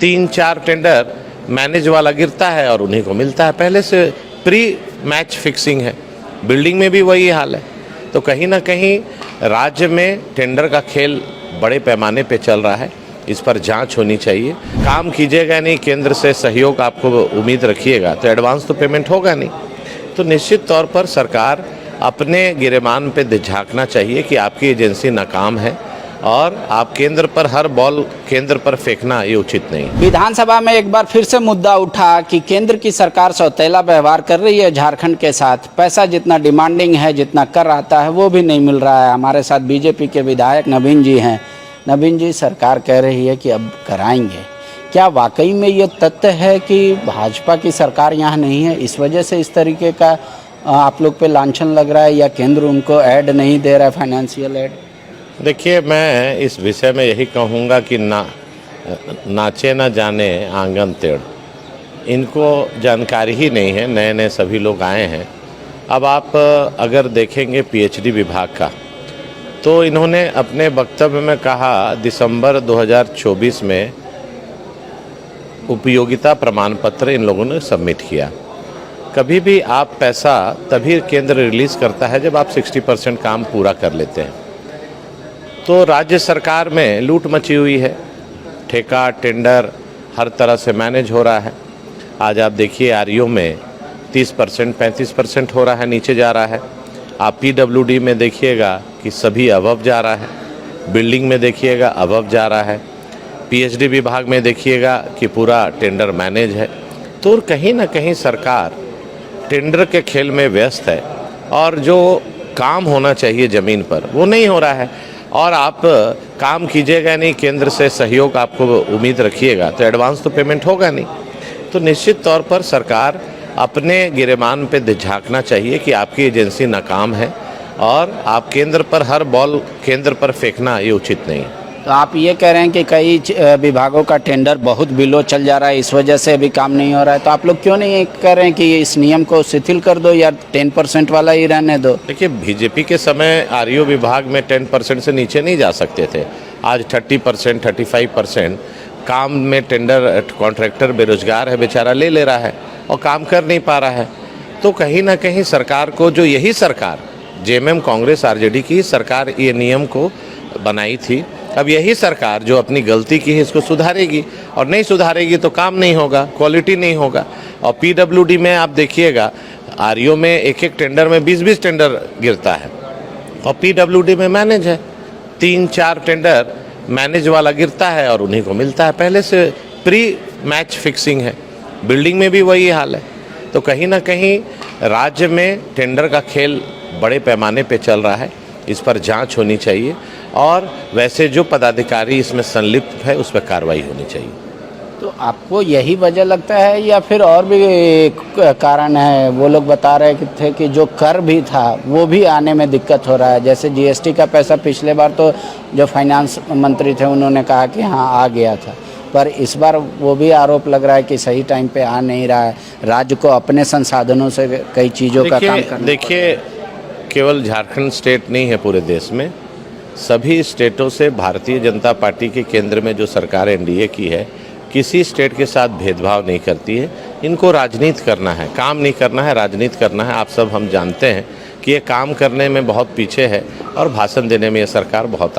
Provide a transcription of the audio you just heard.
3-4 tender manage वाला गिरता है और उन्हीं को मिलता है। पहले से प्री मैच फिक्सिंग है, बिल्डिंग में भी वही हाल है। तो कहीं ना कहीं राज्य में टेंडर का खेल बड़े पैमाने पे चल रहा है, इस पर जांच होनी चाहिए। काम कीजिएगा नहीं, केंद्र से सहयोग आपको उम्मीद रखिएगा तो एडवांस तो पेमेंट होगा नहीं। तो निश्चित तौर पर सरकार अपने गिरेबान पे झांकना चाहिए कि आपकी एजेंसी नाकाम है और आप केंद्र पर हर बॉल केंद्र पर फेंकना ये उचित नहीं। विधानसभा में एक बार फिर से मुद्दा उठा कि केंद्र की सरकार सौतेला व्यवहार कर रही है झारखंड के साथ। पैसा जितना डिमांडिंग है, जितना कर आता है, वो भी नहीं मिल रहा है। हमारे साथ बीजेपी के विधायक नवीन जी हैं। नवीन जी, सरकार कह रही है कि अब कराएंगे। क्या वाकई में ये तथ्य है कि भाजपा की सरकार यहाँ नहीं है, इस वजह से इस तरीके का आप लोग पे लांछन लग रहा है, या केंद्र उनको ऐड नहीं दे रहा है, फाइनेंशियल ऐड? देखिए, मैं इस विषय में यही कहूँगा कि नाचे ना जाने आंगन टेढ़, इनको जानकारी ही नहीं है। नए नए सभी लोग आए हैं। अब आप अगर देखेंगे पीएचडी विभाग का, तो इन्होंने अपने वक्तव्य में कहा दिसंबर 2024 में उपयोगिता प्रमाण पत्र इन लोगों ने सबमिट किया। कभी भी आप पैसा तभी केंद्र रिलीज़ करता है जब आप 60% काम पूरा कर लेते हैं। तो राज्य सरकार में लूट मची हुई है, ठेका टेंडर हर तरह से मैनेज हो रहा है। आज आप देखिए आरईओ में 30% 35% हो रहा है, नीचे जा रहा है। आप पीडब्ल्यूडी में देखिएगा कि सभी अबव जा रहा है, बिल्डिंग में देखिएगा अबव जा रहा है, पीएचडी विभाग में देखिएगा कि पूरा टेंडर मैनेज है। तो कहीं ना कहीं सरकार टेंडर के खेल में व्यस्त है और जो काम होना चाहिए ज़मीन पर वो नहीं हो रहा है। और आप काम कीजिएगा नहीं, केंद्र से सहयोग आपको उम्मीद रखिएगा तो एडवांस तो पेमेंट होगा नहीं। तो निश्चित तौर पर सरकार अपने गिरेबान पे झांकना चाहिए कि आपकी एजेंसी नाकाम है और आप केंद्र पर हर बॉल केंद्र पर फेंकना ये उचित नहीं। तो आप ये कह रहे हैं कि कई विभागों का टेंडर बहुत बिलो चल जा रहा है, इस वजह से अभी काम नहीं हो रहा है। तो आप लोग क्यों नहीं कह रहे हैं कि इस नियम को शिथिल कर दो या 10% वाला ही रहने दो? देखिए, बीजेपी के समय आरईओ विभाग में 10% से नीचे नहीं जा सकते थे। आज 30% 35% काम में टेंडर कॉन्ट्रैक्टर बेरोजगार है, बेचारा ले रहा है और काम कर नहीं पा रहा है। तो कहीं ना कहीं सरकार को, जो यही सरकार जेएमएम कांग्रेस आरजेडी की सरकार ये नियम को बनाई थी, अब यही सरकार जो अपनी गलती की है इसको सुधारेगी, और नहीं सुधारेगी तो काम नहीं होगा, क्वालिटी नहीं होगा। और पीडब्ल्यूडी में आप देखिएगा आरईओ में एक टेंडर में 20 टेंडर गिरता है और पीडब्ल्यूडी में मैनेज है। 3-4 टेंडर मैनेज वाला गिरता है और उन्हीं को मिलता है। पहले से प्री मैच फिक्सिंग है, बिल्डिंग में भी वही हाल है। तो कहीं ना कहीं राज्य में टेंडर का खेल बड़े पैमाने पे चल रहा है, इस पर जांच होनी चाहिए और वैसे जो पदाधिकारी इसमें संलिप्त है उस पर कार्रवाई होनी चाहिए। तो आपको यही वजह लगता है या फिर और भी कारण है? वो लोग बता रहे थे कि जो कर भी था वो भी आने में दिक्कत हो रहा है। जैसे जीएसटी का पैसा पिछले बार तो जो फाइनेंस मंत्री थे उन्होंने कहा कि हाँ आ गया था, पर इस बार वो भी आरोप लग रहा है कि सही टाइम पे आ नहीं रहा है। राज्य को अपने संसाधनों से कई चीज़ों का काम करना। देखिए, केवल झारखंड स्टेट नहीं है, पूरे देश में सभी स्टेटों से भारतीय जनता पार्टी के केंद्र में जो सरकार एनडीए की है, किसी स्टेट के साथ भेदभाव नहीं करती है। इनको राजनीति करना है, काम नहीं करना है, राजनीति करना है। आप सब हम जानते हैं कि ये काम करने में बहुत पीछे है और भाषण देने में ये सरकार बहुत